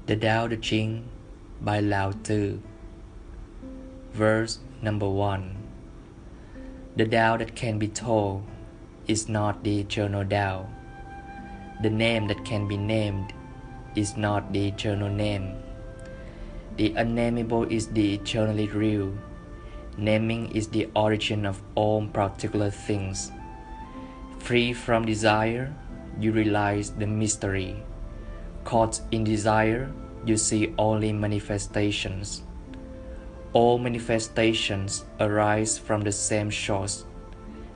The Tao Te Ching by Lao Tzu. Verse number 1. The Tao that can be told is not the eternal Tao. The name that can be named is not the eternal name. The unnameable is the eternally real. Naming is the origin of all particular things. Free from desire, you realize the mystery. Caught in desire, you see only manifestations. All manifestations arise from the same source.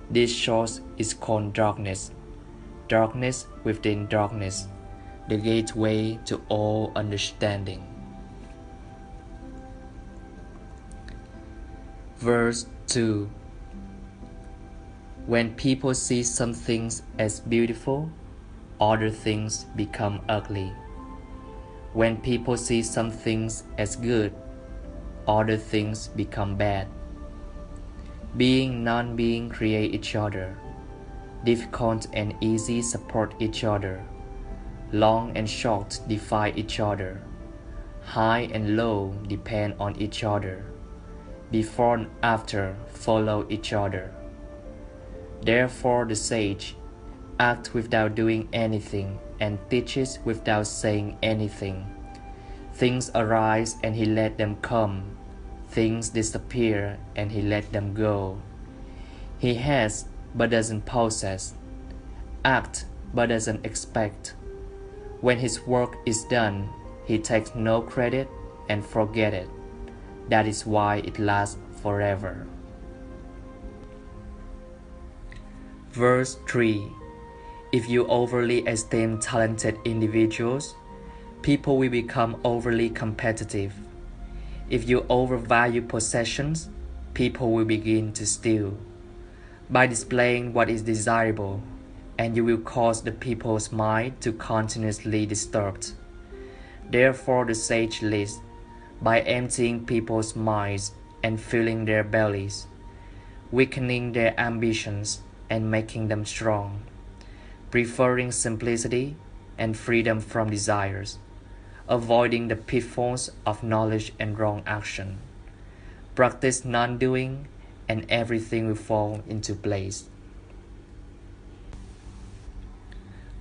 This source is called darkness. Darkness within darkness, the gateway to all understanding. Verse 2. When people see some things as beautiful, other things become ugly. When people see some things as good, other things become bad. Being, non-being create each other. Difficult and easy support each other. Long and short defy each other. High and low depend on each other. Before and after follow each other. Therefore the sage acts without doing anything and teaches without saying anything. Things arise and he let them come. Things disappear and he let them go. He has but doesn't possess. Act but doesn't expect. When his work is done, he takes no credit and forget it. That is why it lasts forever. Verse 3. If you overly esteem talented individuals, people will become overly competitive. If you overvalue possessions, people will begin to steal. By displaying what is desirable, and you will cause the people's mind to continuously disturbed. Therefore the sage lives by emptying people's minds and filling their bellies, weakening their ambitions and making them strong, preferring simplicity and freedom from desires, avoiding the pitfalls of knowledge and wrong action. Practice non-doing and everything will fall into place.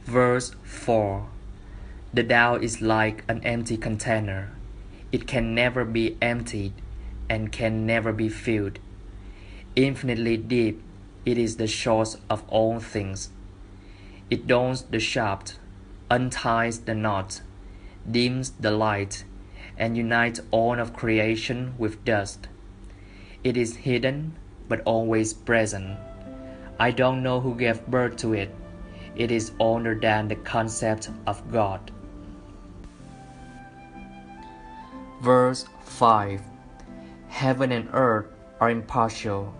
Verse 4. The Tao is like an empty container. It can never be emptied and can never be filled. Infinitely deep, it is the source of all things. It dons the shaft, unties the knot, dims the light, and unites all of creation with dust. It is hidden, but always present. I don't know who gave birth to it. It is older than the concept of God. Verse 5. Heaven and earth are impartial.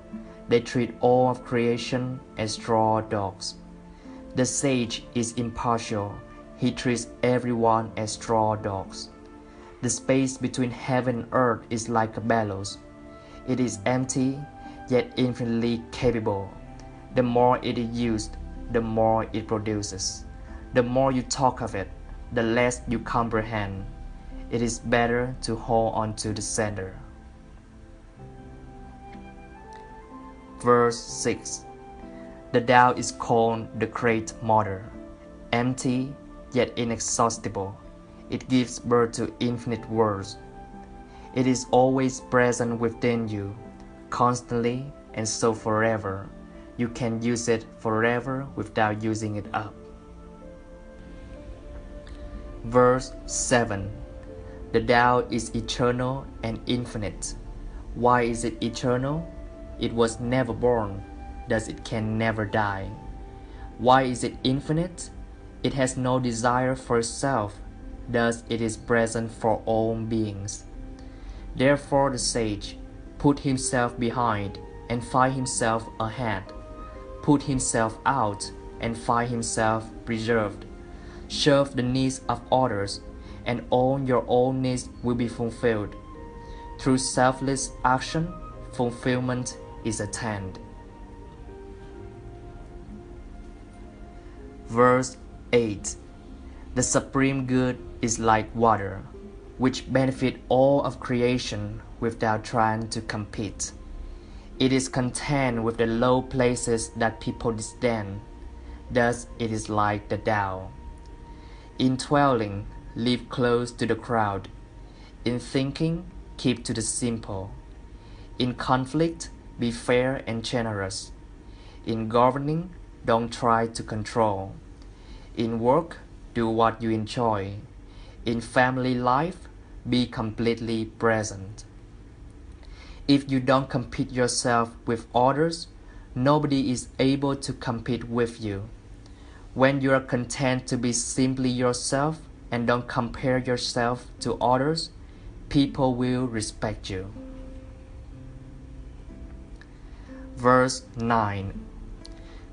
They treat all of creation as straw dogs. The sage is impartial. He treats everyone as straw dogs. The space between heaven and earth is like a bellows. It is empty, yet infinitely capable. The more it is used, the more it produces. The more you talk of it, the less you comprehend. It is better to hold on to the center. Verse 6. The Tao is called the Great Mother, empty yet inexhaustible. It gives birth to infinite worlds. It is always present within you, constantly and so forever. You can use it forever without using it up. Verse 7. The Tao is eternal and infinite. Why is it eternal? It was never born, thus it can never die. Why is it infinite? It has no desire for itself, thus it is present for all beings. Therefore the sage put himself behind and find himself ahead, put himself out and find himself preserved. Serve the needs of others, and all your own needs will be fulfilled. Through selfless action, fulfillment is attained. Verse 8. The supreme good is like water. which benefit all of creation without trying to compete. It is content with the low places that people disdain. Thus it is like the Tao. In dwelling, live close to the crowd. In thinking, keep to the simple. In conflict, be fair and generous. In governing, don't try to control. In work, do what you enjoy. In family life, be completely present. If you don't compete yourself with others, nobody is able to compete with you. When you are content to be simply yourself and don't compare yourself to others, people will respect you. Verse 9.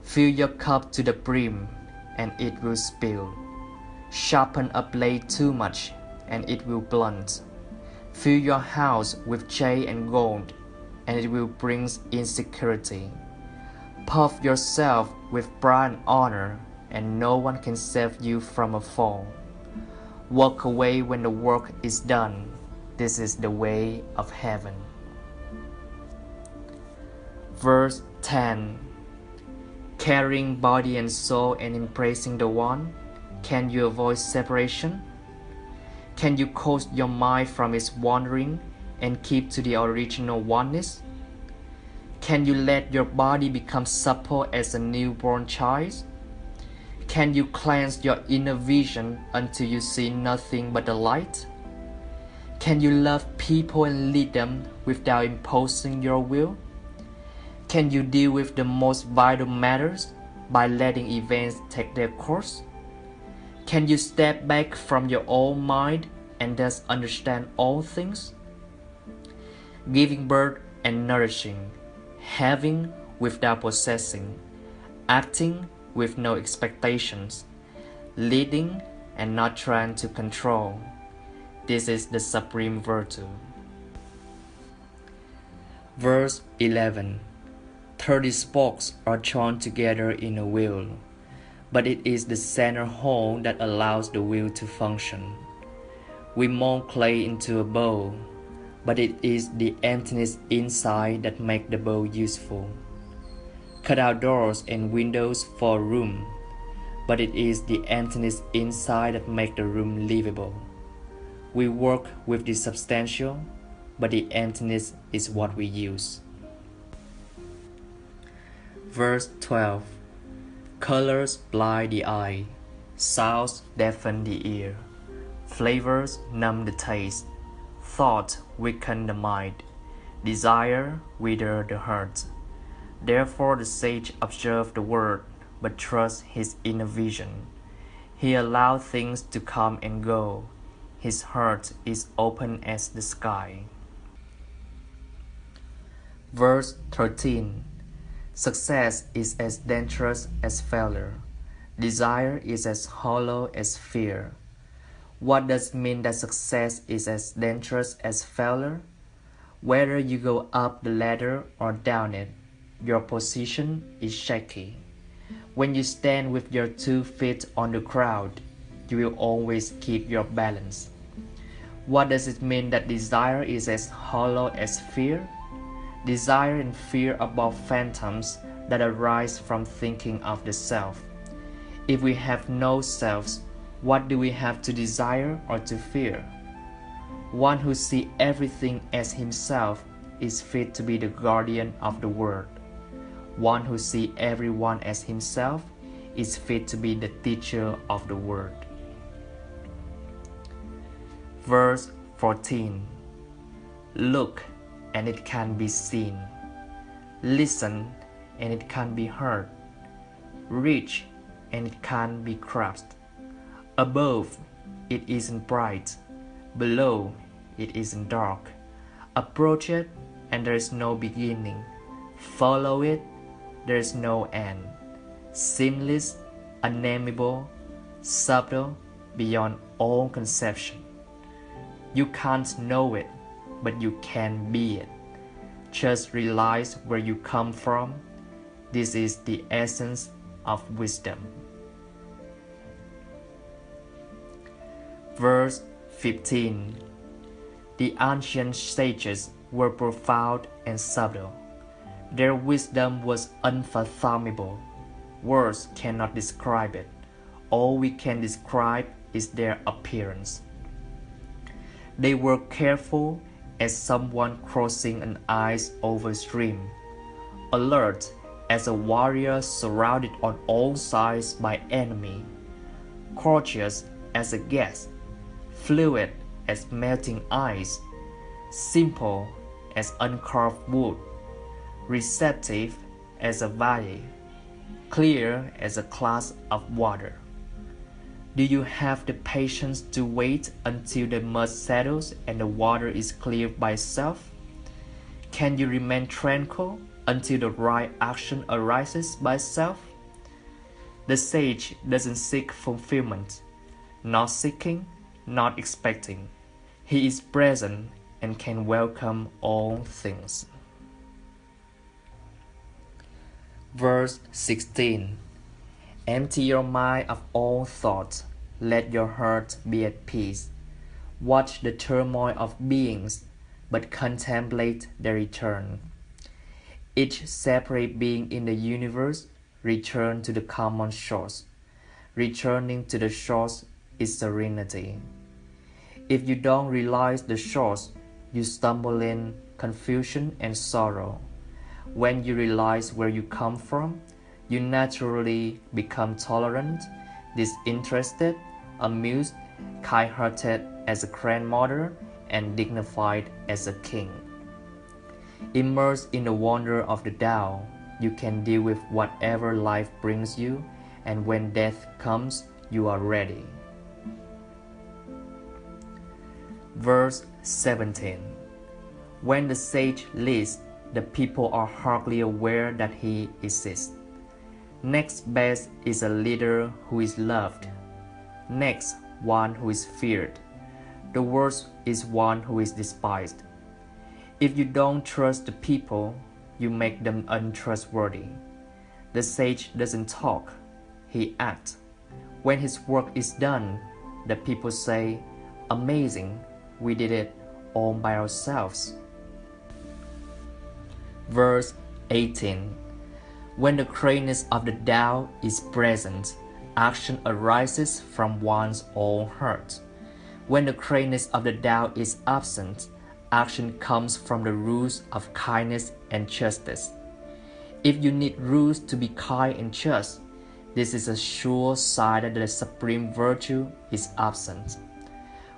Fill your cup to the brim, and it will spill. Sharpen a blade too much, and it will blunt. Fill your house with jade and gold, and it will bring insecurity. Puff yourself with pride and honor, and no one can save you from a fall. Walk away when the work is done. This is the way of heaven. Verse 10. Carrying body and soul and embracing the one, can you avoid separation? Can you coast your mind from its wandering and keep to the original oneness? Can you let your body become supple as a newborn child? Can you cleanse your inner vision until you see nothing but the light? Can you love people and lead them without imposing your will? Can you deal with the most vital matters by letting events take their course? Can you step back from your own mind and thus understand all things? Giving birth and nourishing, having without possessing, acting with no expectations, leading and not trying to control. This is the supreme virtue. Verse 11. 30 spokes are joined together in a wheel, but it is the center hole that allows the wheel to function. We mold clay into a bowl, but it is the emptiness inside that makes the bowl useful. Cut out doors and windows for a room, but it is the emptiness inside that makes the room livable. We work with the substantial, but the emptiness is what we use. Verse 12. Colors blind the eye, sounds deafen the ear, flavors numb the taste, thought weaken the mind, desire wither the heart. Therefore the sage observes the word, but trusts his inner vision. He allows things to come and go. His heart is open as the sky. Verse 13. Success is as dangerous as failure. Desire is as hollow as fear. What does it mean that success is as dangerous as failure? Whether you go up the ladder or down it, your position is shaky. When you stand with your 2 feet on the ground, you will always keep your balance. What does it mean that desire is as hollow as fear? Desire and fear are both phantoms that arise from thinking of the self. If we have no selves, what do we have to desire or to fear? One who sees everything as himself is fit to be the guardian of the world. One who sees everyone as himself is fit to be the teacher of the world. Verse 14. Look, and it can be seen. Listen, and it can be heard. Reach, and it can be grasped. Above, it isn't bright. Below, it isn't dark. Approach it, and there is no beginning. Follow it, there is no end. Seamless, unnameable, subtle, beyond all conception. You can't know it, but you can be it. Just realize where you come from. This is the essence of wisdom. Verse 15. The ancient sages were profound and subtle. Their wisdom was unfathomable. Words cannot describe it. All we can describe is their appearance. They were careful as someone crossing an ice over a stream, alert as a warrior surrounded on all sides by enemy, courteous as a guest, fluid as melting ice, simple as uncarved wood, receptive as a valley, clear as a glass of water. Do you have the patience to wait until the mud settles and the water is cleared by itself? Can you remain tranquil until the right action arises by itself? The sage doesn't seek fulfillment, not seeking, not expecting. He is present and can welcome all things. Verse 16. Empty your mind of all thoughts. Let your heart be at peace. Watch the turmoil of beings, but contemplate their return. Each separate being in the universe return to the common source. Returning to the source is serenity. If you don't realize the source, you stumble in confusion and sorrow. When you realize where you come from, you naturally become tolerant, disinterested, amused, kind-hearted as a grandmother, and dignified as a king. Immersed in the wonder of the Tao, you can deal with whatever life brings you, and when death comes, you are ready. Verse 17. When the sage leads, the people are hardly aware that he exists. Next best is a leader who is loved. Next, one who is feared. The worst is one who is despised. If you don't trust the people, you make them untrustworthy. The sage doesn't talk, he acts. When his work is done, the people say, "Amazing, we did it all by ourselves." Verse 18. When the greatness of the Tao is present, action arises from one's own heart. When the greatness of the Tao is absent, action comes from the rules of kindness and justice. If you need rules to be kind and just, this is a sure sign that the supreme virtue is absent.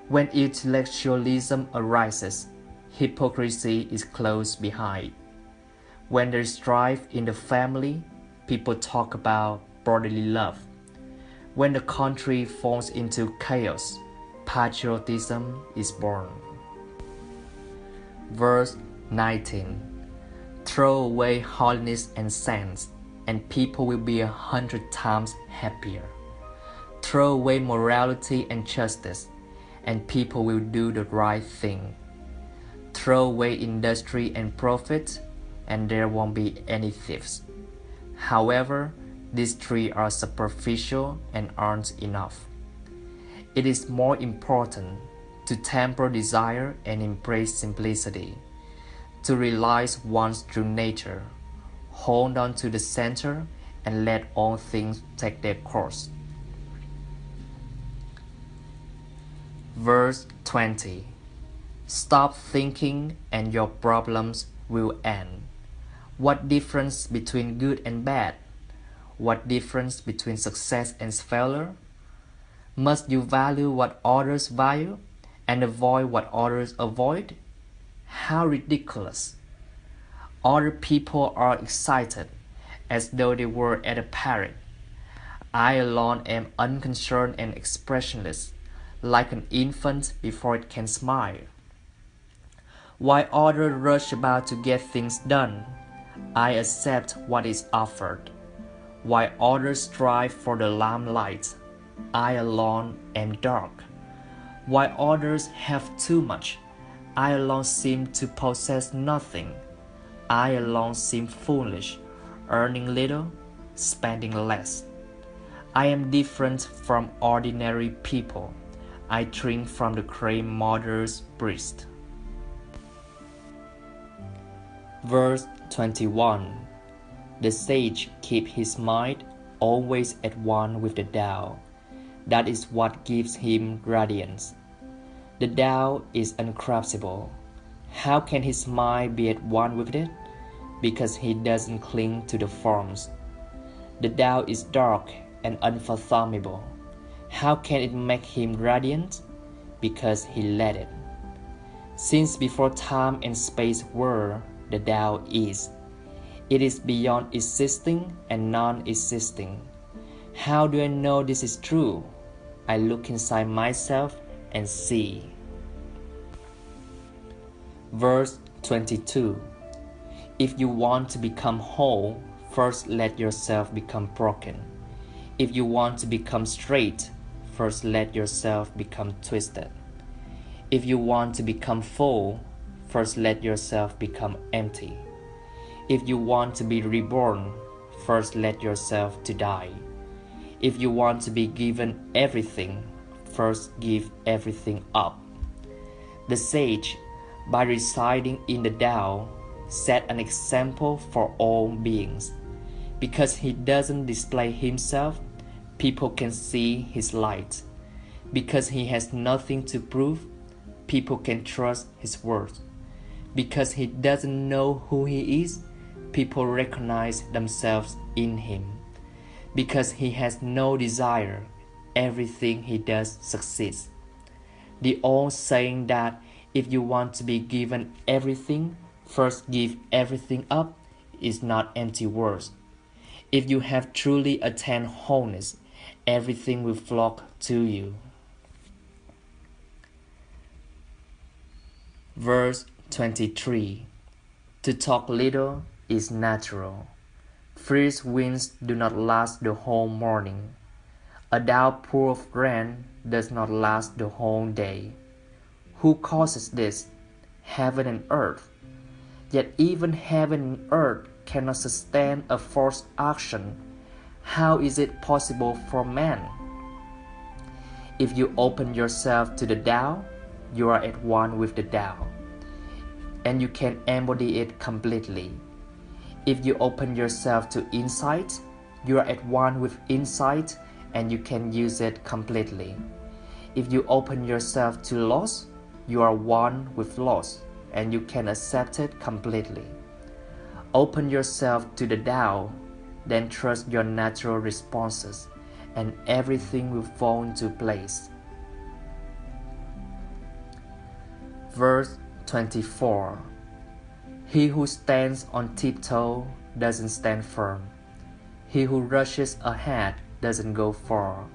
When intellectualism arises, hypocrisy is close behind. When there is strife in the family, people talk about brotherly love. When the country falls into chaos, patriotism is born. Verse 19. Throw away holiness and sense, and people will be 100 times happier. Throw away morality and justice, and people will do the right thing. Throw away industry and profit, and there won't be any thieves. However, these three are superficial and aren't enough. It is more important to temper desire and embrace simplicity, to realize one's true nature, hold on to the center, and let all things take their course. Verse 20. Stop thinking and your problems will end. What difference between good and bad? What difference between success and failure? Must you value what others value and avoid what others avoid? How ridiculous! Other people are excited as though they were at a parade. I alone am unconcerned and expressionless, like an infant before it can smile. While others rush about to get things done, I accept what is offered. While others strive for the limelight, I alone am dark. While others have too much, I alone seem to possess nothing. I alone seem foolish, earning little, spending less. I am different from ordinary people. I drink from the grandmother's breast. Verse 21. The sage keeps his mind always at one with the Tao. That is what gives him radiance. The Tao is uncorruptible. How can his mind be at one with it? Because he doesn't cling to the forms. The Tao is dark and unfathomable. How can it make him radiant? Because he let it. Since before time and space were, the Tao is. It is beyond existing and non-existing. How do I know this is true? I look inside myself and see. Verse 22. If you want to become whole, first let yourself become broken. If you want to become straight, first let yourself become twisted. If you want to become full, first let yourself become empty. If you want to be reborn, first let yourself to die. If you want to be given everything, first give everything up. The sage, by residing in the Tao, set an example for all beings. Because he doesn't display himself, people can see his light. Because he has nothing to prove, people can trust his words. Because he doesn't know who he is, people recognize themselves in him. Because he has no desire, everything he does succeeds. The old saying that if you want to be given everything, first give everything up is not empty words. If you have truly attained wholeness, everything will flock to you. Verse 23. To talk little is natural. Fierce winds do not last the whole morning. A downpour of rain does not last the whole day. Who causes this? Heaven and earth. Yet even heaven and earth cannot sustain a forced action. How is it possible for man? If you open yourself to the Tao, you are at one with the Tao, and you can embody it completely. If you open yourself to insight, you are at one with insight, and you can use it completely. If you open yourself to loss, you are one with loss, and you can accept it completely. Open yourself to the Tao, then trust your natural responses, and everything will fall into place. Verse 24. He who stands on tiptoe doesn't stand firm. He who rushes ahead doesn't go far.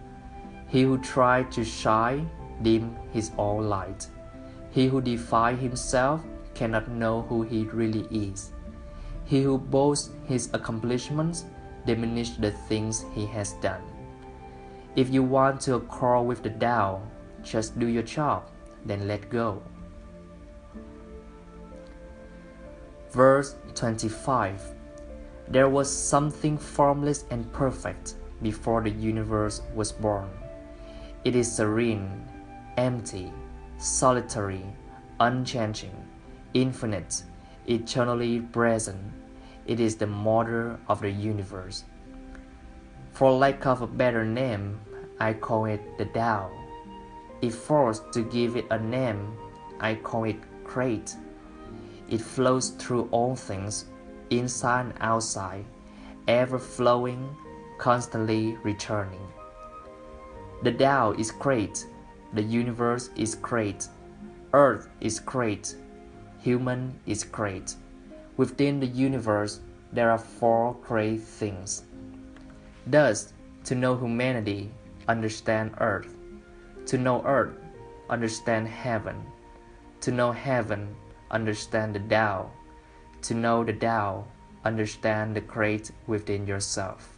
He who tries to shine dim his own light. He who defies himself cannot know who he really is. He who boasts his accomplishments diminishes the things he has done. If you want to accord with the Tao, just do your job, then let go. Verse 25. There was something formless and perfect before the universe was born. It is serene, empty, solitary, unchanging, infinite, eternally present. It is the mother of the universe. For lack of a better name, I call it the Tao. If forced to give it a name, I call it great. It flows through all things, inside and outside, ever flowing, constantly returning. The Tao is great, the universe is great, earth is great, human is great. Within the universe, there are four great things. Thus, to know humanity, understand earth. To know earth, understand heaven. To know heaven, understand the Tao. To know the Tao, understand the great within yourself.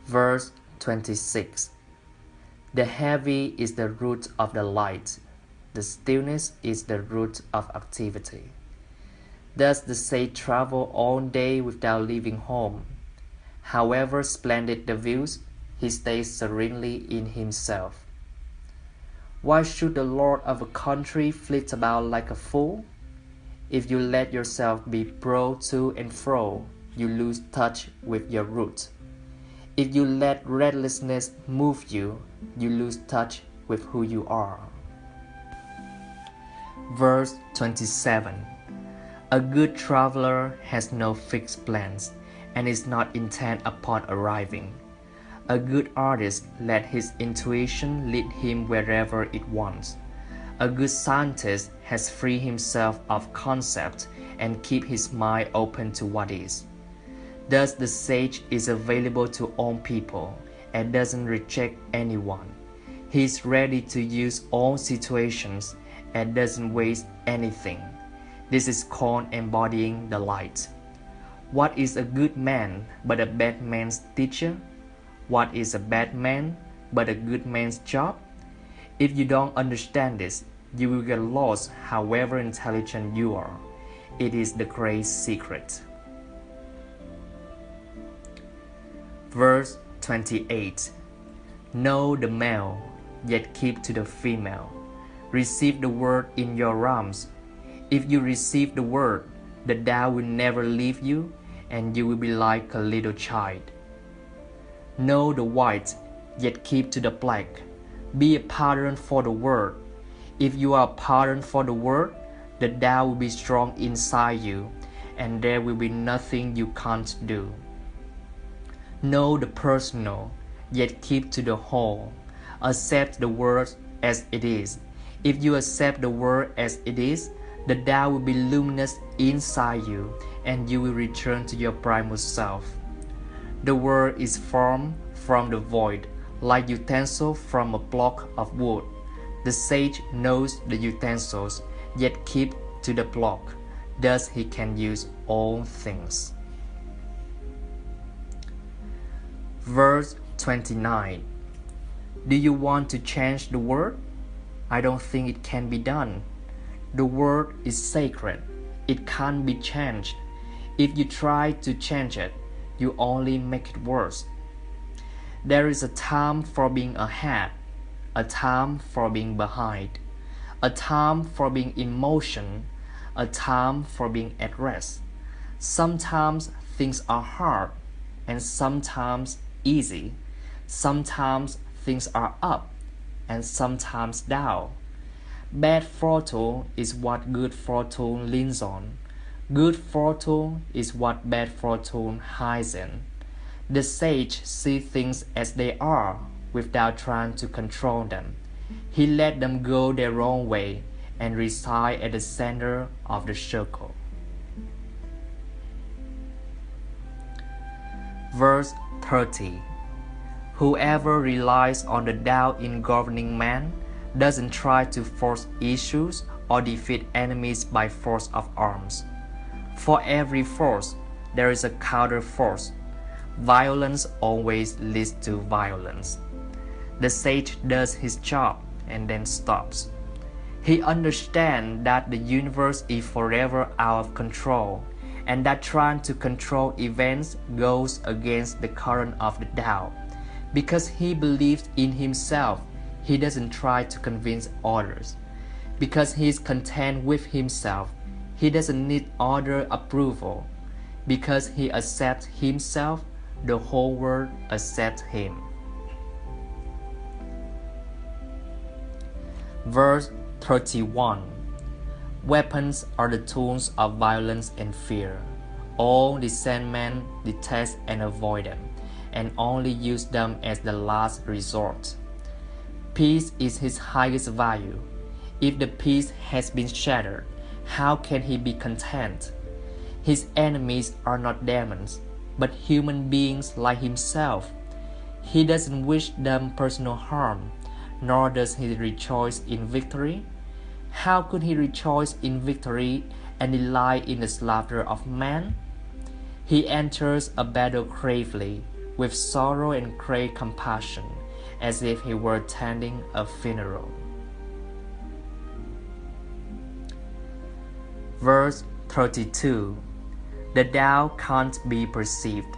Verse 26. The heavy is the root of the light. The stillness is the root of activity. Thus the sage travel all day without leaving home. However splendid the views, he stays serenely in himself. Why should the lord of a country flit about like a fool? If you let yourself be pulled to and fro, you lose touch with your root. If you let restlessness move you, you lose touch with who you are. Verse 27. A good traveler has no fixed plans and is not intent upon arriving. A good artist lets his intuition lead him wherever it wants. A good scientist has freed himself of concept and keep his mind open to what is. Thus the sage is available to all people and doesn't reject anyone. He is ready to use all situations and doesn't waste anything. This is called embodying the light. What is a good man but a bad man's teacher? What is a bad man but a good man's job? If you don't understand this, you will get lost however intelligent you are. It is the great secret. Verse 28. Know the male, yet keep to the female. Receive the word in your arms. If you receive the word, the Tao will never leave you, and you will be like a little child. Know the white, yet keep to the black. Be a pattern for the word. If you are a pattern for the word, the Tao will be strong inside you, and there will be nothing you can't do. Know the personal, yet keep to the whole. Accept the word as it is. If you accept the word as it is, the Tao will be luminous inside you, and you will return to your primal self. The word is formed from the void, like utensil from a block of wood. The sage knows the utensils, yet keep to the block. Thus he can use all things. Verse 29. Do you want to change the world? I don't think it can be done. The world is sacred. It can't be changed. If you try to change it, you only make it worse. There is a time for being ahead, a time for being behind, a time for being in motion, a time for being at rest. Sometimes things are hard, and sometimes easy. Sometimes things are up, and sometimes down. Bad fortune is what good fortune leans on. Good fortune is what bad fortune hides in. The sage sees things as they are without trying to control them. He let them go their own way and reside at the center of the circle. Verse 30. Whoever relies on the Tao in governing man doesn't try to force issues or defeat enemies by force of arms. For every force, there is a counter force. Violence always leads to violence. The sage does his job and then stops. He understands that the universe is forever out of control, and that trying to control events goes against the current of the Tao. Because he believes in himself, he doesn't try to convince others. Because he is content with himself, he doesn't need other approval. Because he accepts himself, the whole world accepts him. Verse 31. Weapons are the tools of violence and fear. All decent men detest and avoid them, and only use them as the last resort. Peace is his highest value. If the peace has been shattered, how can he be content? His enemies are not demons, but human beings like himself. He doesn't wish them personal harm, nor does he rejoice in victory. How could he rejoice in victory and delight in the slaughter of man? He enters a battle gravely, with sorrow and great compassion, as if he were attending a funeral. Verse 32. The Tao can't be perceived.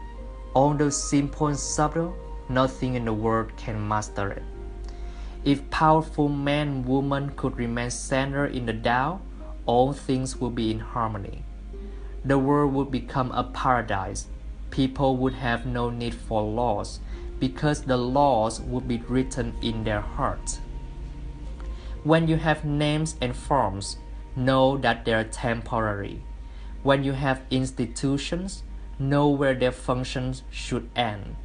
Although simple and subtle, nothing in the world can master it. If powerful man and woman could remain centered in the Tao, all things will be in harmony. The world would become a paradise. People would have no need for laws, because the laws would be written in their hearts. When you have names and forms, know that they are temporary. When you have institutions, know where their functions should end.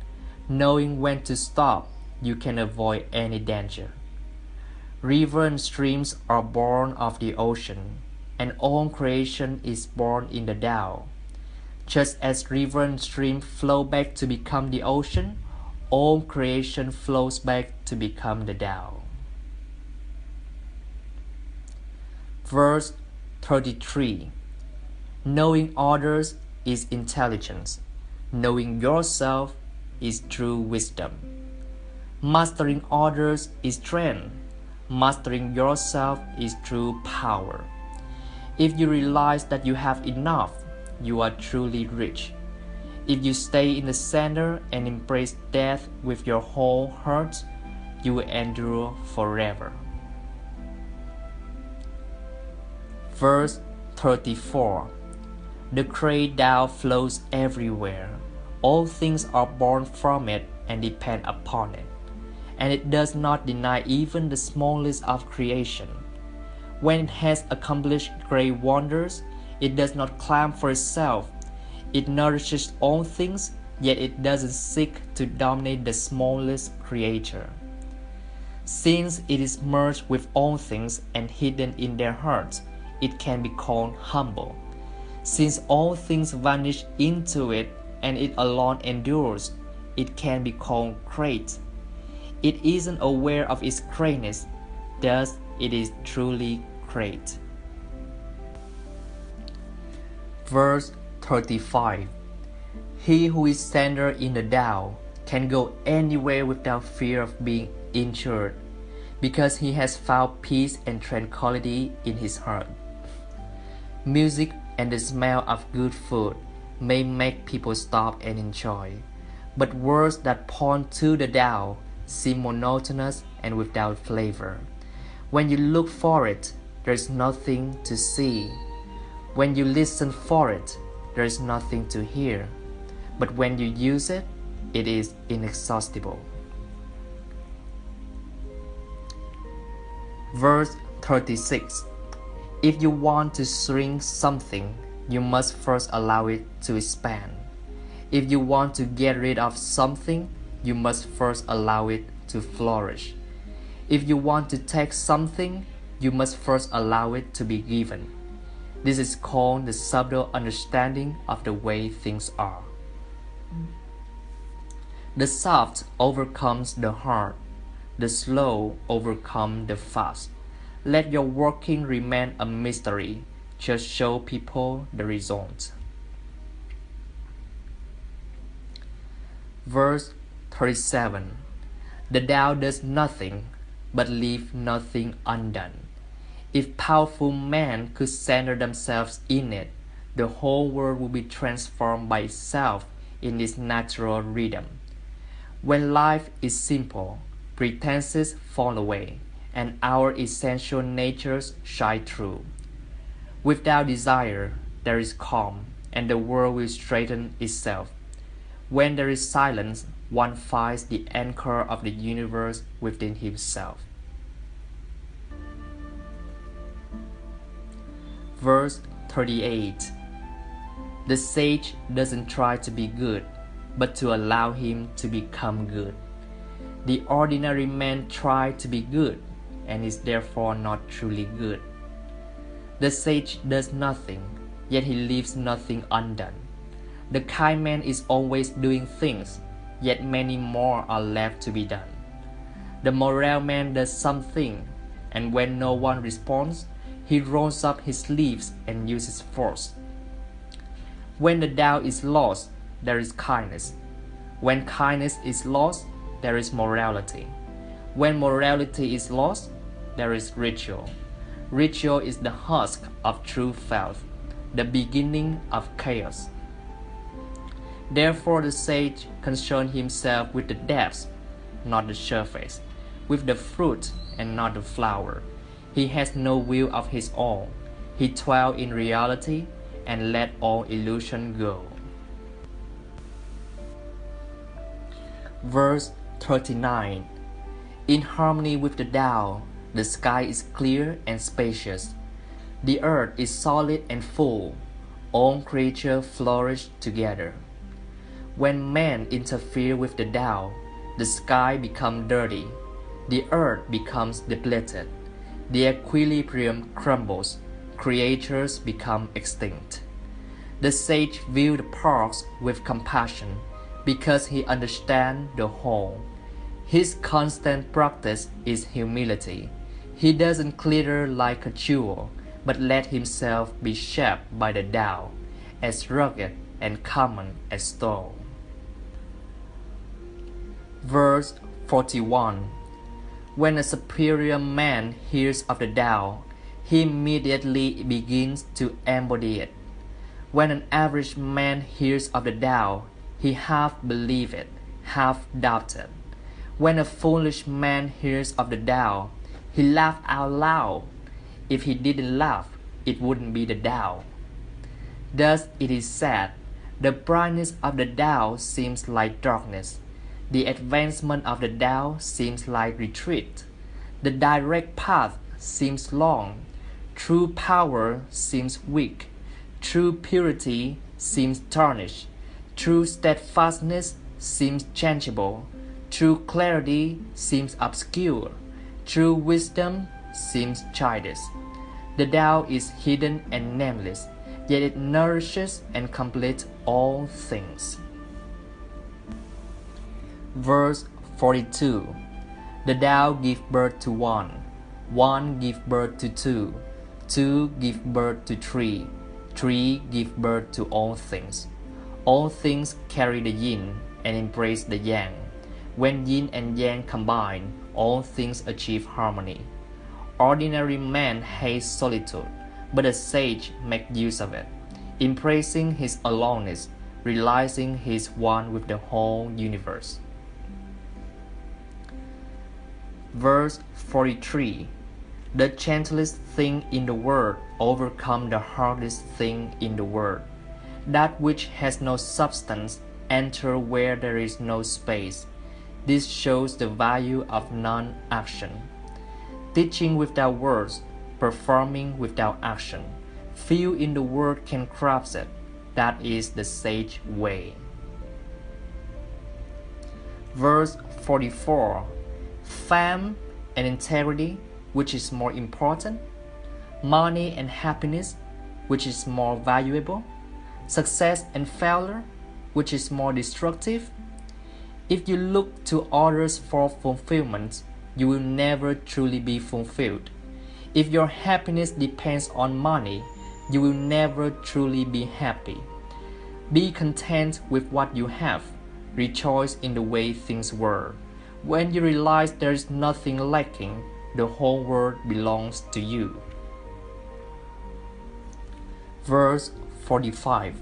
Knowing when to stop, you can avoid any danger. Rivers and streams are born of the ocean, and all creation is born in the Tao. Just as river and stream flow back to become the ocean, all creation flows back to become the Tao. Verse 33. Knowing others is intelligence. Knowing yourself is true wisdom. Mastering others is strength. Mastering yourself is true power. If you realize that you have enough, you are truly rich. If you stay in the center and embrace death with your whole heart, you will endure forever. Verse 34. The great Tao flows everywhere. All things are born from it and depend upon it, and it does not deny even the smallest of creation. When it has accomplished great wonders, it does not claim for itself. It nourishes all things, yet it doesn't seek to dominate the smallest creature. Since it is merged with all things and hidden in their hearts, it can be called humble. Since all things vanish into it and it alone endures, it can be called great. It isn't aware of its greatness, thus it is truly great. Verse 35. He who is centered in the Tao can go anywhere without fear of being injured, because he has found peace and tranquility in his heart. Music and the smell of good food may make people stop and enjoy, but words that point to the Tao seem monotonous and without flavor. When you look for it, there is nothing to see. When you listen for it, there is nothing to hear. But when you use it, it is inexhaustible. Verse 36. If you want to shrink something, you must first allow it to expand. If you want to get rid of something, you must first allow it to flourish. If you want to take something, you must first allow it to be given. This is called the subtle understanding of the way things are. The soft overcomes the hard. The slow overcome the fast. Let your working remain a mystery. Just show people the result. Verse 37. The Tao does nothing, but leave nothing undone. If powerful men could center themselves in it, the whole world would be transformed by itself in its natural rhythm. When life is simple, pretenses fall away, and our essential natures shine through. Without desire, there is calm, and the world will straighten itself. When there is silence, one finds the anchor of the universe within himself. Verse 38. The sage doesn't try to be good, but to allow him to become good. The ordinary man tries to be good, and is therefore not truly good. The sage does nothing, yet he leaves nothing undone. The kind man is always doing things, yet many more are left to be done. The moral man does something, and when no one responds, he rolls up his sleeves and uses force. When the Tao is lost, there is kindness. When kindness is lost, there is morality. When morality is lost, there is ritual. Ritual is the husk of true faith, the beginning of chaos. Therefore the sage concerns himself with the depths, not the surface, with the fruit and not the flower. He has no will of his own. He dwells in reality and let all illusion go. Verse 39. In harmony with the Tao, the sky is clear and spacious. The earth is solid and full. All creatures flourish together. When men interfere with the Tao, the sky becomes dirty. The earth becomes depleted. The equilibrium crumbles. Creatures become extinct. The sage views the parts with compassion because he understands the whole. His constant practice is humility. He doesn't glitter like a jewel, but let himself be shaped by the Tao, as rugged and common as stone. Verse 41. When a superior man hears of the Tao, he immediately begins to embody it. When an average man hears of the Tao, he half believes it, half doubts it. When a foolish man hears of the Tao, he laughs out loud. If he didn't laugh, it wouldn't be the Tao. Thus it is said, the brightness of the Tao seems like darkness. The advancement of the Tao seems like retreat. The direct path seems long. True power seems weak. True purity seems tarnished. True steadfastness seems changeable. True clarity seems obscure. True wisdom seems childish. The Tao is hidden and nameless, yet it nourishes and completes all things. Verse 42. The Tao gives birth to one. One gives birth to two. Two give birth to three. Three give birth to all things. All things carry the yin and embrace the yang. When yin and yang combine, all things achieve harmony. Ordinary man hates solitude, but a sage makes use of it, embracing his aloneness, realizing he is one with the whole universe. Verse 43. The gentlest thing in the world overcomes the hardest thing in the world. That which has no substance enters where there is no space. This shows the value of non-action. Teaching without words, performing without action. Few in the world can grasp it. That is the sage way. Verse 44. Fame and integrity, which is more important? Money and happiness, which is more valuable? Success and failure, which is more destructive? If you look to others for fulfillment, you will never truly be fulfilled. If your happiness depends on money, you will never truly be happy. Be content with what you have. Rejoice in the way things were. When you realize there is nothing lacking, the whole world belongs to you. Verse 45.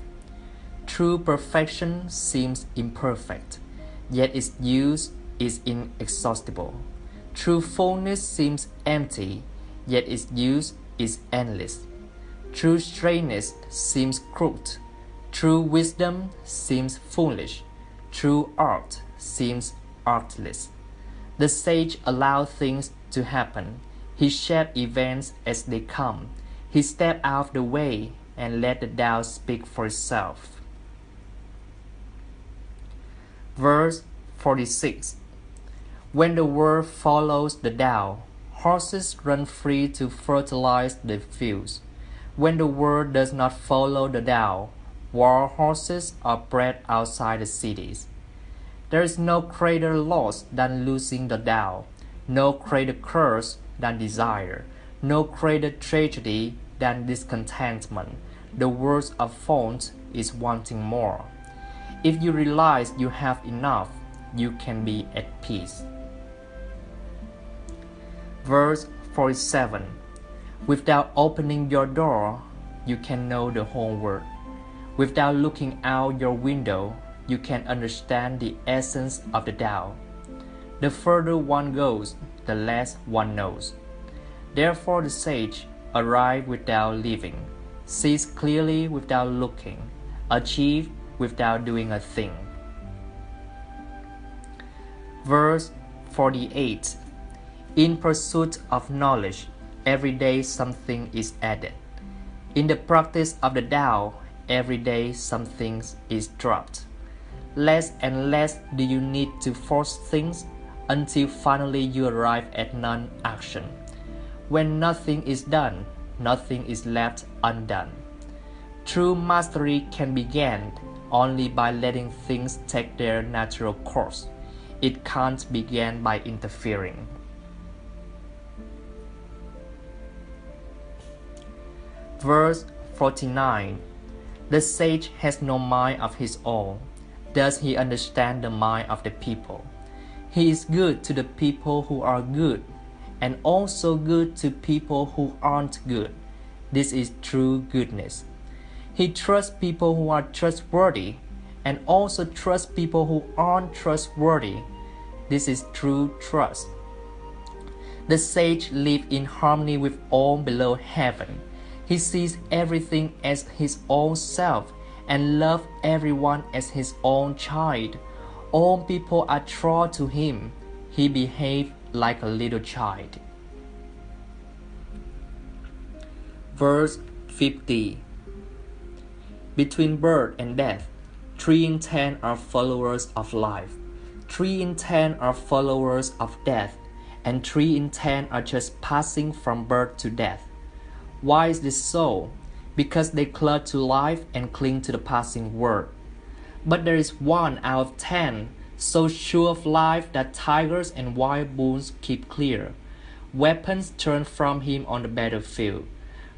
True perfection seems imperfect, yet its use is inexhaustible. True fullness seems empty, yet its use is endless. True straightness seems crooked. True wisdom seems foolish. True art seems artless. The sage allows things to happen. He shapes events as they come. He steps out of the way and let the Tao speak for itself. Verse 46. When the world follows the Tao, horses run free to fertilize the fields. When the world does not follow the Tao, war horses are bred outside the cities. There is no greater loss than losing the Tao, no greater curse than desire, no greater tragedy than discontentment. The world of font is wanting more. If you realize you have enough, you can be at peace. Verse 47. Without opening your door, you can know the whole world. Without looking out your window, you can understand the essence of the Tao. The further one goes, the less one knows. Therefore the sage, arrive without leaving, sees clearly without looking, achieve without doing a thing. Verse 48. In pursuit of knowledge, every day something is added. In the practice of the Tao, every day something is dropped. Less and less do you need to force things until finally you arrive at non-action. When nothing is done, nothing is left undone. True mastery can be gained only by letting things take their natural course. It can't be gained by interfering. Verse 49. The sage has no mind of his own. Does he understand the mind of the people? He is good to the people who are good, and also good to people who aren't good. This is true goodness. He trusts people who are trustworthy, and also trusts people who aren't trustworthy. This is true trust. The sage lives in harmony with all below heaven. He sees everything as his own self and loves everyone as his own child. All people are true to him. He behaves like a little child. Verse 50. Between birth and death, 3 in 10 are followers of life, 3 in 10 are followers of death, and 3 in 10 are just passing from birth to death. Why is this so? Because they clung to life and cling to the passing word. But there is 1 out of 10 so sure of life that tigers and wild bulls keep clear. Weapons turn from him on the battlefield.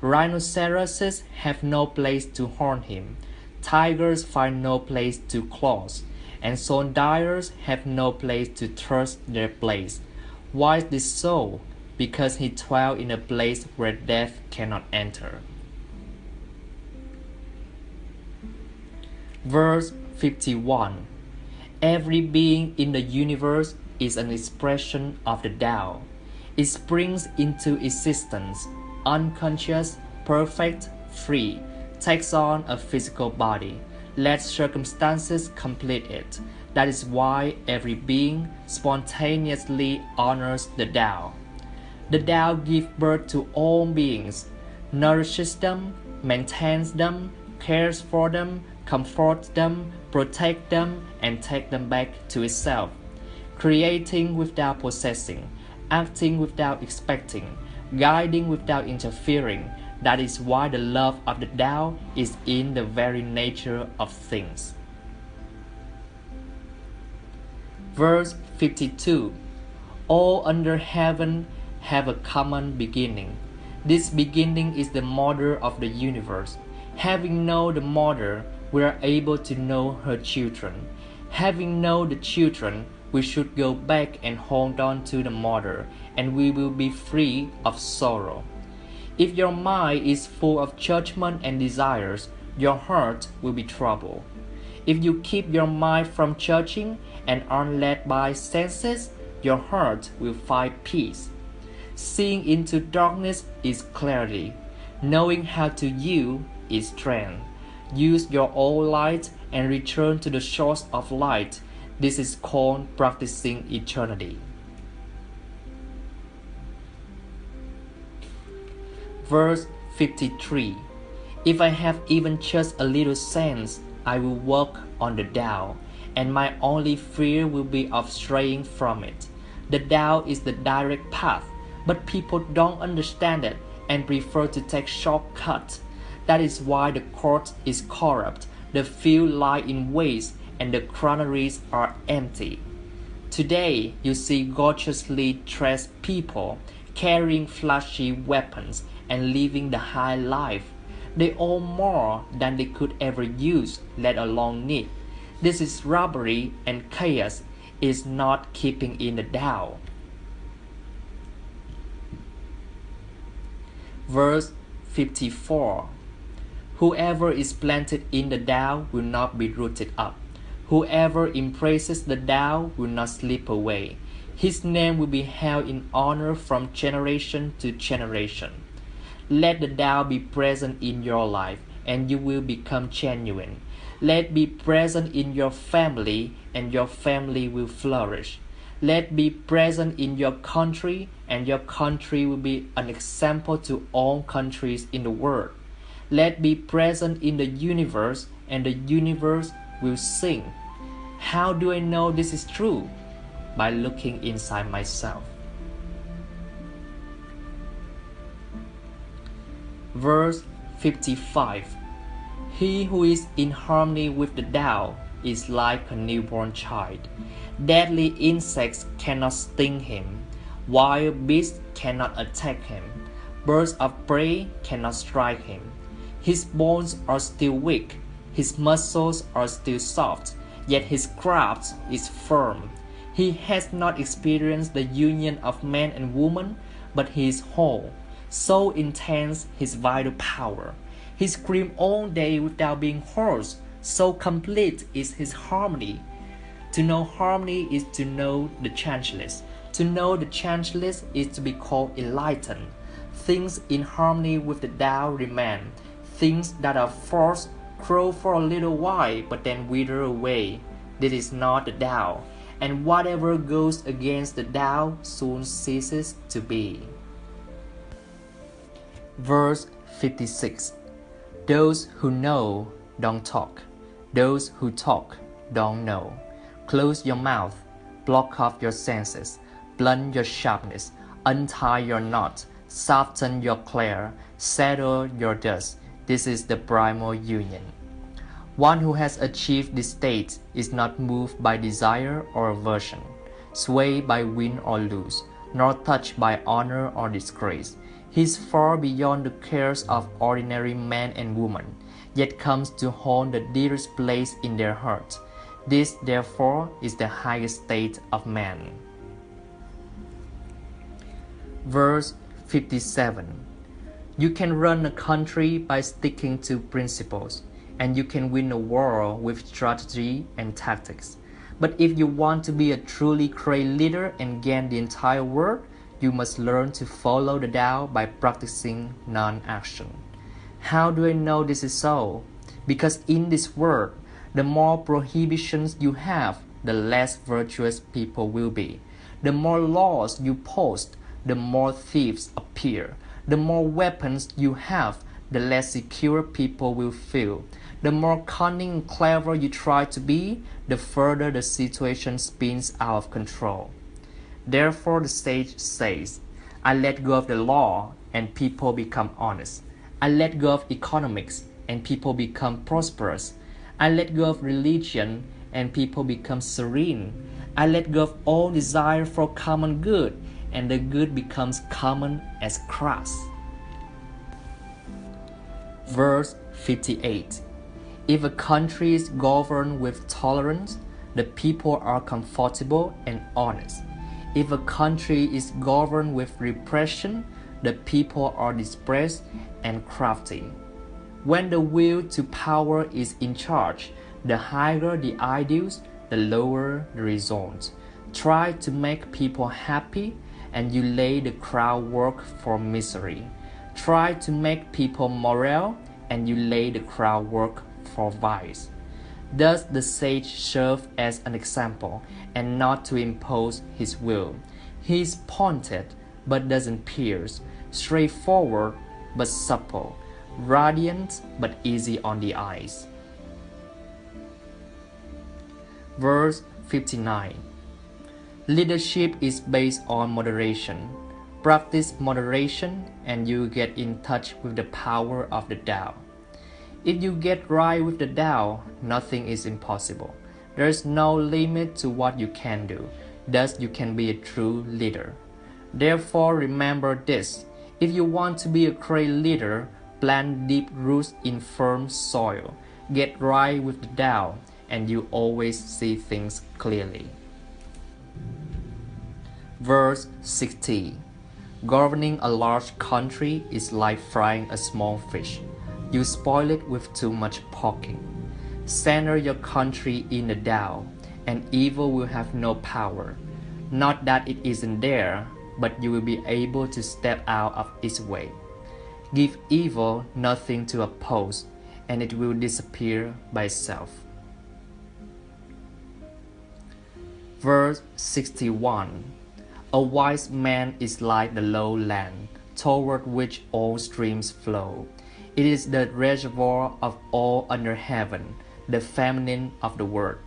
Rhinoceroses have no place to horn him. Tigers find no place to claws, and soldiers have no place to thrust their blades. Why is this so? Because he dwells in a place where death cannot enter. Verse 51. Every being in the universe is an expression of the Tao. It springs into existence, unconscious, perfect, free, takes on a physical body, lets circumstances complete it. That is why every being spontaneously honors the Tao. The Tao gives birth to all beings, nourishes them, maintains them, cares for them, comforts them, protects them, and takes them back to itself. Creating without possessing, acting without expecting, guiding without interfering. That is why the love of the Tao is in the very nature of things. Verse 52. All under heaven have a common beginning. This beginning is the mother of the universe. Having known the mother, we are able to know her children. Having known the children, we should go back and hold on to the mother, and we will be free of sorrow. If your mind is full of judgment and desires, your heart will be troubled. If you keep your mind from judging and are led by senses, your heart will find peace. Seeing into darkness is clarity. Knowing how to use is strength. Use your own light and return to the source of light. This is called practicing eternity. Verse 53. If I have even just a little sense, I will walk on the Tao, and my only fear will be of straying from it. The Tao is the direct path, but people don't understand it and prefer to take shortcuts. That is why the court is corrupt, the field lie in waste, and the granaries are empty. Today, you see gorgeously dressed people carrying flashy weapons and living the high life. They own more than they could ever use, let alone need. This is robbery and chaos. Is not keeping in the Tao. Verse 54. Whoever is planted in the Tao will not be rooted up. Whoever embraces the Tao will not slip away. His name will be held in honor from generation to generation. Let the Tao be present in your life, and you will become genuine. Let it be present in your family, and your family will flourish. Let it be present in your country, and your country will be an example to all countries in the world. Let it be present in the universe, and the universe will sing. How do I know this is true? By looking inside myself. Verse 55. He who is in harmony with the Tao is like a newborn child. Deadly insects cannot sting him. Wild beasts cannot attack him. Birds of prey cannot strike him. His bones are still weak. His muscles are still soft, yet his craft is firm. He has not experienced the union of man and woman, but he is whole. So intense his vital power. He screams all day without being hoarse. So complete is his harmony. To know harmony is to know the changeless. To know the changeless is to be called enlightened. Things in harmony with the Tao remain. Things that are false grow for a little while but then wither away. This is not the Tao, and whatever goes against the Tao soon ceases to be. Verse 56. Those who know don't talk. Those who talk don't know. Close your mouth, block off your senses, blunt your sharpness, untie your knot, soften your clay, settle your dust. This is the primal union. One who has achieved this state is not moved by desire or aversion, swayed by win or lose, nor touched by honor or disgrace. He is far beyond the cares of ordinary man and woman, yet comes to hold the dearest place in their heart. This, therefore, is the highest state of man. Verse 57. You can run a country by sticking to principles, and you can win a war with strategy and tactics. But if you want to be a truly great leader and gain the entire world, you must learn to follow the Tao by practicing non-action. How do I know this is so? Because in this world, the more prohibitions you have, the less virtuous people will be. The more laws you post, the more thieves appear. The more weapons you have, the less secure people will feel. The more cunning and clever you try to be, the further the situation spins out of control. Therefore the sage says, I let go of the law and people become honest. I let go of economics and people become prosperous. I let go of religion and people become serene. I let go of all desire for common good and the good becomes common as crass. Verse 58. If a country is governed with tolerance, the people are comfortable and honest. If a country is governed with repression, the people are dispersed and crafty. When the will to power is in charge, the higher the ideals, the lower the results. Try to make people happy, and you lay the groundwork for misery. Try to make people moral, and you lay the groundwork for vice. Thus the sage serves as an example and not to impose his will. He is pointed but doesn't pierce, straightforward but supple, radiant but easy on the eyes. Verse 59. Leadership is based on moderation. Practice moderation and you get in touch with the power of the Tao. If you get right with the Tao, nothing is impossible. There is no limit to what you can do. Thus, you can be a true leader. Therefore, remember this. If you want to be a great leader, plant deep roots in firm soil. Get right with the Tao, and you always see things clearly. Verse 60. Governing a large country is like frying a small fish. You spoil it with too much poking. Center your country in the Tao, and evil will have no power. Not that it isn't there, but you will be able to step out of its way. Give evil nothing to oppose, and it will disappear by itself. Verse 61. A wise man is like the lowland, toward which all streams flow. It is the reservoir of all under heaven, the feminine of the world.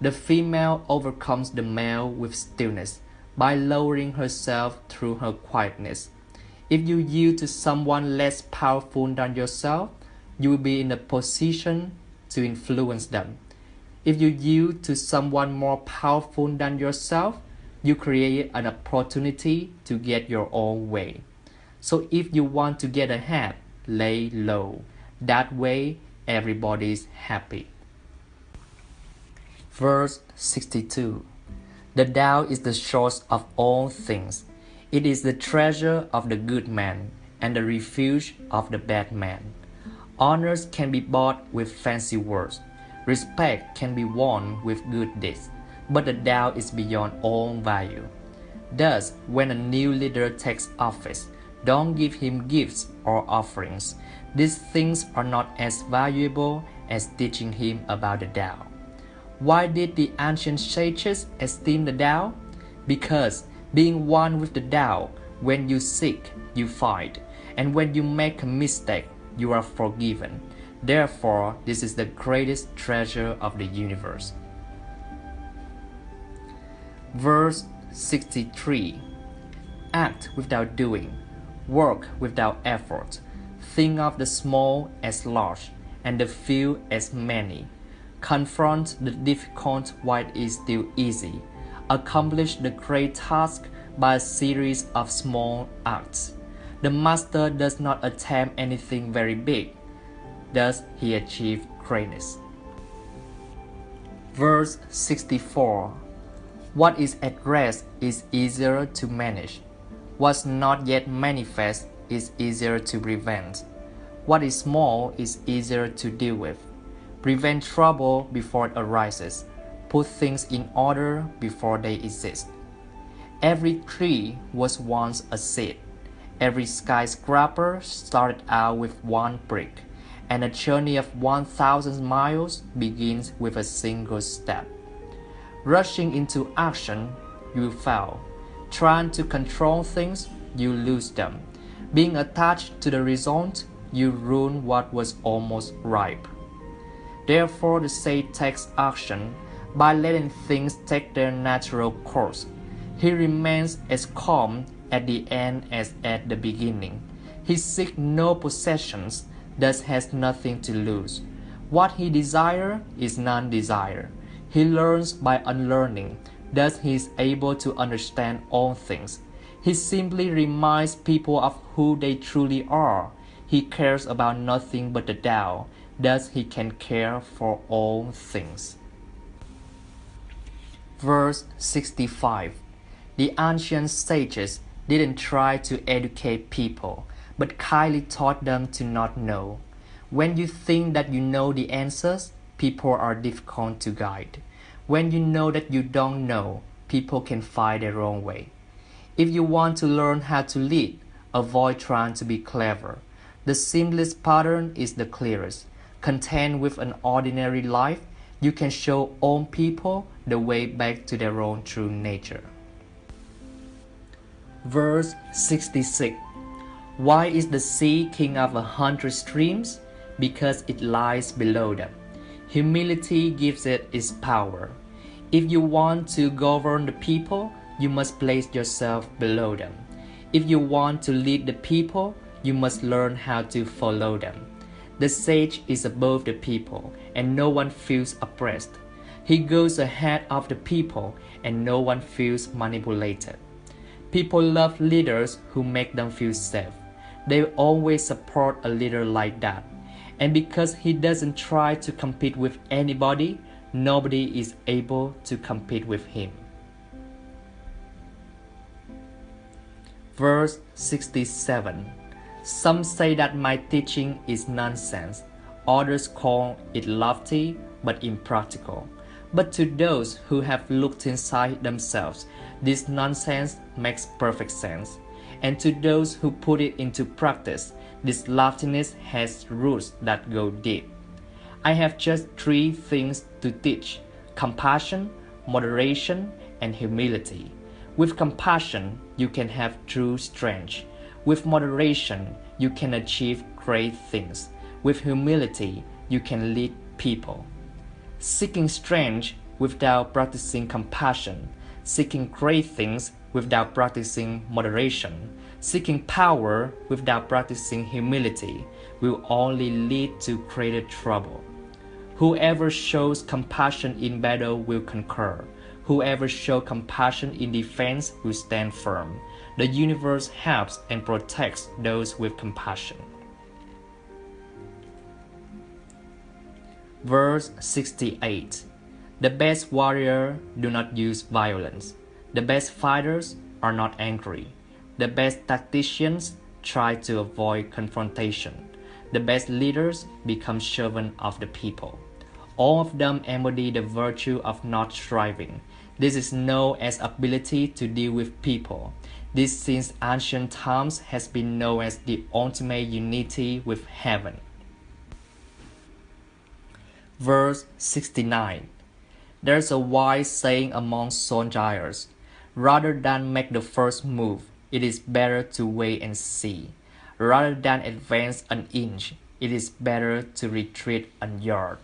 The female overcomes the male with stillness, by lowering herself through her quietness. If you yield to someone less powerful than yourself, you will be in a position to influence them. If you yield to someone more powerful than yourself, you create an opportunity to get your own way. So if you want to get ahead, lay low. That way, everybody is happy. Verse 62. The Tao is the source of all things. It is the treasure of the good man and the refuge of the bad man. Honors can be bought with fancy words. Respect can be won with good deeds. But the Tao is beyond all value. Thus, when a new leader takes office, don't give him gifts or offerings. These things are not as valuable as teaching him about the Tao. Why did the ancient sages esteem the Tao? Because being one with the Tao, when you seek, you find, and when you make a mistake, you are forgiven. Therefore, this is the greatest treasure of the universe. Verse 63. Act without doing, work without effort. Think of the small as large, and the few as many. Confront the difficult while it is still easy. Accomplish the great task by a series of small acts. The master does not attempt anything very big. Thus he achieved greatness. Verse 64. What is at rest is easier to manage. What's not yet manifest is easier to prevent. What is small is easier to deal with. Prevent trouble before it arises. Put things in order before they exist. Every tree was once a seed. Every skyscraper started out with one brick, and a journey of 1,000 miles begins with a single step. Rushing into action, you fail. Trying to control things, you lose them. Being attached to the result, you ruin what was almost ripe. Therefore, the sage takes action by letting things take their natural course. He remains as calm at the end as at the beginning. He seeks no possessions, thus has nothing to lose. What he desires is non-desire. He learns by unlearning, thus he is able to understand all things. He simply reminds people of who they truly are. He cares about nothing but the Tao, thus he can care for all things. Verse 65. The ancient sages didn't try to educate people, but kindly taught them to not know. When you think that you know the answers, people are difficult to guide. When you know that you don't know, people can find their own way. If you want to learn how to lead, avoid trying to be clever. The simplest pattern is the clearest. Content with an ordinary life, you can show all people the way back to their own true nature. Verse 66. Why is the sea king of 100 streams? Because it lies below them. Humility gives it its power. If you want to govern the people, you must place yourself below them. If you want to lead the people, you must learn how to follow them. The sage is above the people, and no one feels oppressed. He goes ahead of the people, and no one feels manipulated. People love leaders who make them feel safe. They always support a leader like that. And because he doesn't try to compete with anybody, nobody is able to compete with him. Verse 67. Some say that my teaching is nonsense. Others call it lofty but impractical. But to those who have looked inside themselves, this nonsense makes perfect sense. and to those who put it into practice, this loftiness has roots that go deep. I have just three things to teach: compassion, moderation, and humility. With compassion, you can have true strength. With moderation, you can achieve great things. With humility, you can lead people. Seeking strength without practicing compassion, seeking great things without practicing moderation, seeking power without practicing humility will only lead to greater trouble. Whoever shows compassion in battle will conquer. Whoever shows compassion in defense will stand firm. The universe helps and protects those with compassion. Verse 68. The best warriors do not use violence. The best fighters are not angry. The best tacticians try to avoid confrontation. The best leaders become servants of the people. All of them embody the virtue of not striving. This is known as ability to deal with people. This since ancient times has been known as the ultimate unity with heaven. Verse 69. There's a wise saying among soldiers: rather than make the first move, it is better to wait and see. Rather than advance an inch, it is better to retreat a yard.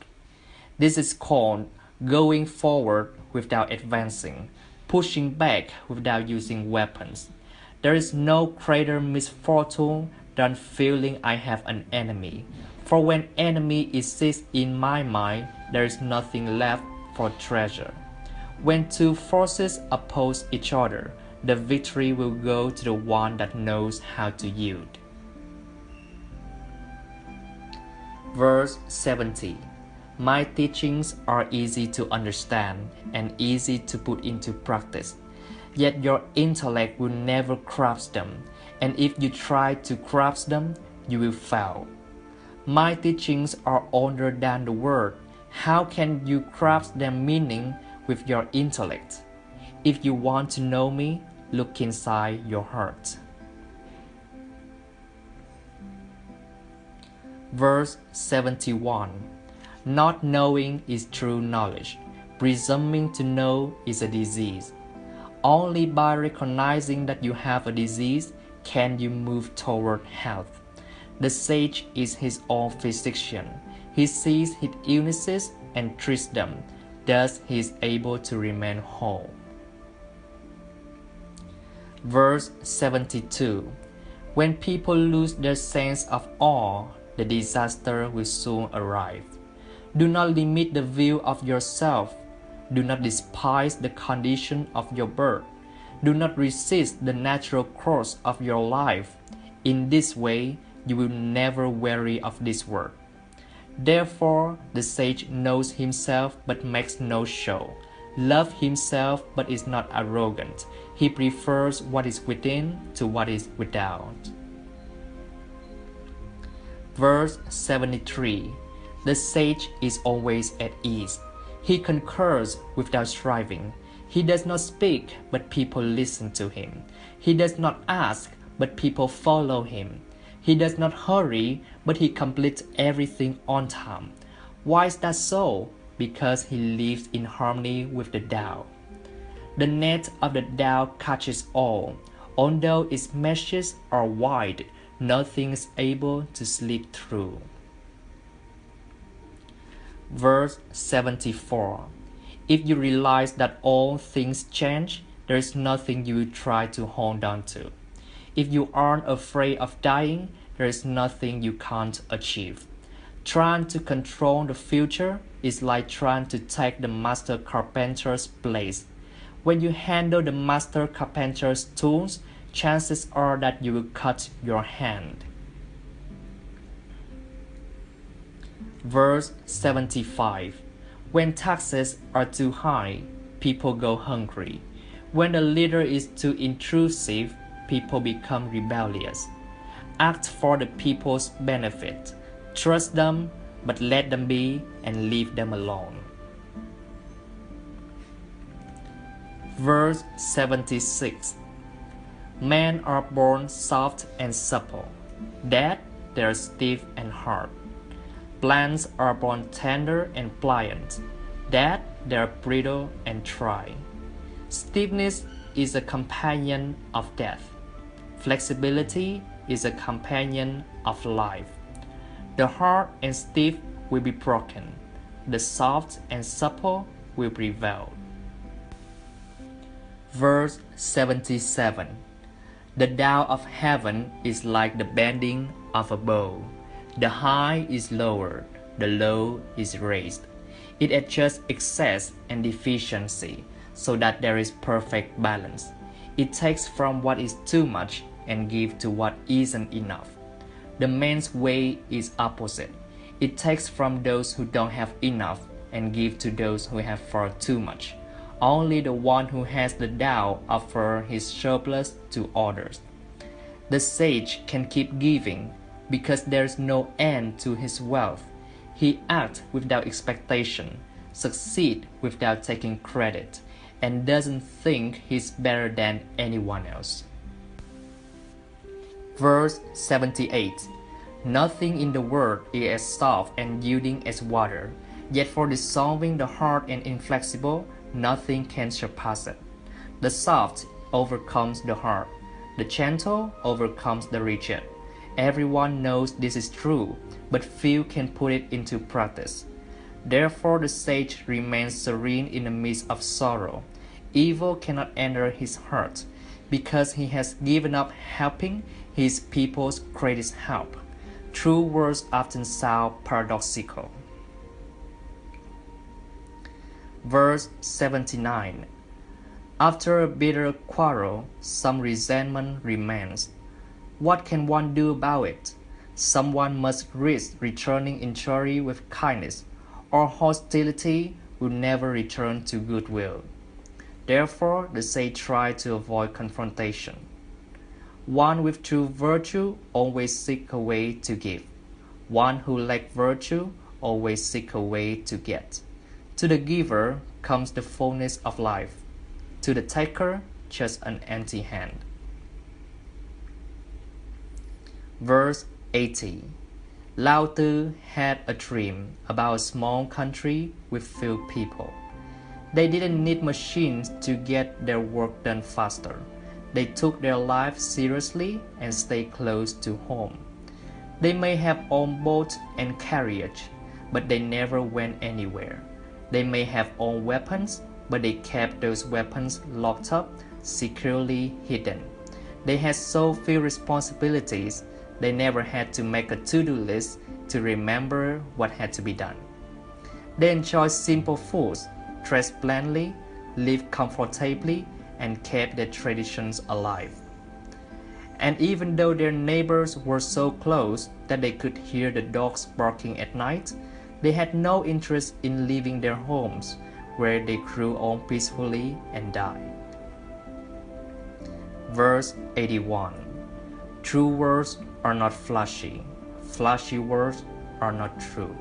This is called going forward without advancing, pushing back without using weapons. There is no greater misfortune than feeling I have an enemy. For when enemy exists in my mind, there is nothing left for treasure. When two forces oppose each other, the victory will go to the one that knows how to yield. Verse 70. My teachings are easy to understand and easy to put into practice. Yet your intellect will never grasp them, and if you try to grasp them, you will fail. My teachings are older than the word. How can you grasp their meaning with your intellect? If you want to know me, look inside your heart. Verse 71. Not knowing is true knowledge. Presuming to know is a disease. Only by recognizing that you have a disease can you move toward health. The sage is his own physician. He sees his illnesses and treats them. Thus he is able to remain whole. Verse 72. When people lose their sense of awe, the disaster will soon arrive. Do not limit the view of yourself. Do not despise the condition of your birth. Do not resist the natural course of your life. In this way, you will never weary of this work. Therefore, the sage knows himself but makes no show, loves himself but is not arrogant. He prefers what is within to what is without. Verse 73. The sage is always at ease. He concurs without striving. He does not speak, but people listen to him. He does not ask, but people follow him. He does not hurry, but he completes everything on time. Why is that so? Because he lives in harmony with the Tao. The net of the Tao catches all. Although its meshes are wide, nothing is able to slip through. Verse 74. If you realize that all things change, there is nothing you will try to hold on to. If you aren't afraid of dying, there is nothing you can't achieve. Trying to control the future is like trying to take the master carpenter's place. When you handle the master carpenter's tools, chances are that you will cut your hand. Verse 75. When taxes are too high, people go hungry. When the leader is too intrusive, people become rebellious. Act for the people's benefit. Trust them, but let them be and leave them alone. Verse 76. Men are born soft and supple, that they are stiff and hard. Plants are born tender and pliant, that they are brittle and dry. Stiffness is a companion of death. Flexibility is a companion of life. The hard and stiff will be broken. The soft and supple will prevail. Verse 77. The Tao of heaven is like the bending of a bow. The high is lowered, the low is raised. It adjusts excess and deficiency so that there is perfect balance. It takes from what is too much and gives to what isn't enough. The man's way is opposite. It takes from those who don't have enough and gives to those who have far too much. Only the one who has the Tao offers his surplus to others. The sage can keep giving because there is no end to his wealth. He acts without expectation, succeeds without taking credit, and doesn't think he's better than anyone else. Verse 78. Nothing in the world is as soft and yielding as water, yet for dissolving the hard and inflexible, nothing can surpass it. The soft overcomes the hard, the gentle overcomes the rigid. Everyone knows this is true, but few can put it into practice. Therefore the sage remains serene in the midst of sorrow. Evil cannot enter his heart, because he has given up helping his people's greatest help. True words often sound paradoxical. Verse 79. After a bitter quarrel, some resentment remains. What can one do about it? Someone must risk returning injury with kindness, or hostility will never return to goodwill. Therefore, the sage tries to avoid confrontation. One with true virtue always seeks a way to give. One who lacks virtue always seeks a way to get. To the giver comes the fullness of life. To the taker, just an empty hand. Verse 80. Lao Tzu had a dream about a small country with few people. They didn't need machines to get their work done faster. They took their life seriously and stayed close to home. They may have owned boats and carriage, but they never went anywhere. They may have owned weapons, but they kept those weapons locked up, securely hidden. They had so few responsibilities, they never had to make a to-do list to remember what had to be done. They enjoyed simple foods, dressed blandly, lived comfortably, and kept their traditions alive. And even though their neighbors were so close that they could hear the dogs barking at night, they had no interest in leaving their homes, where they grew on peacefully and died. Verse 81. True words are not flashy. Flashy words are not true.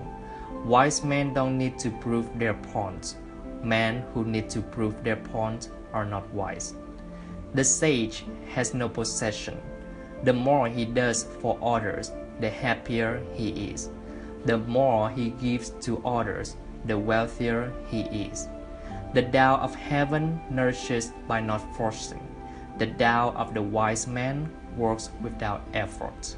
Wise men don't need to prove their points. Men who need to prove their point are not wise. The sage has no possession. The more he does for others, the happier he is. The more he gives to others, the wealthier he is. The Tao of heaven nourishes by not forcing. The Tao of the wise man works without effort.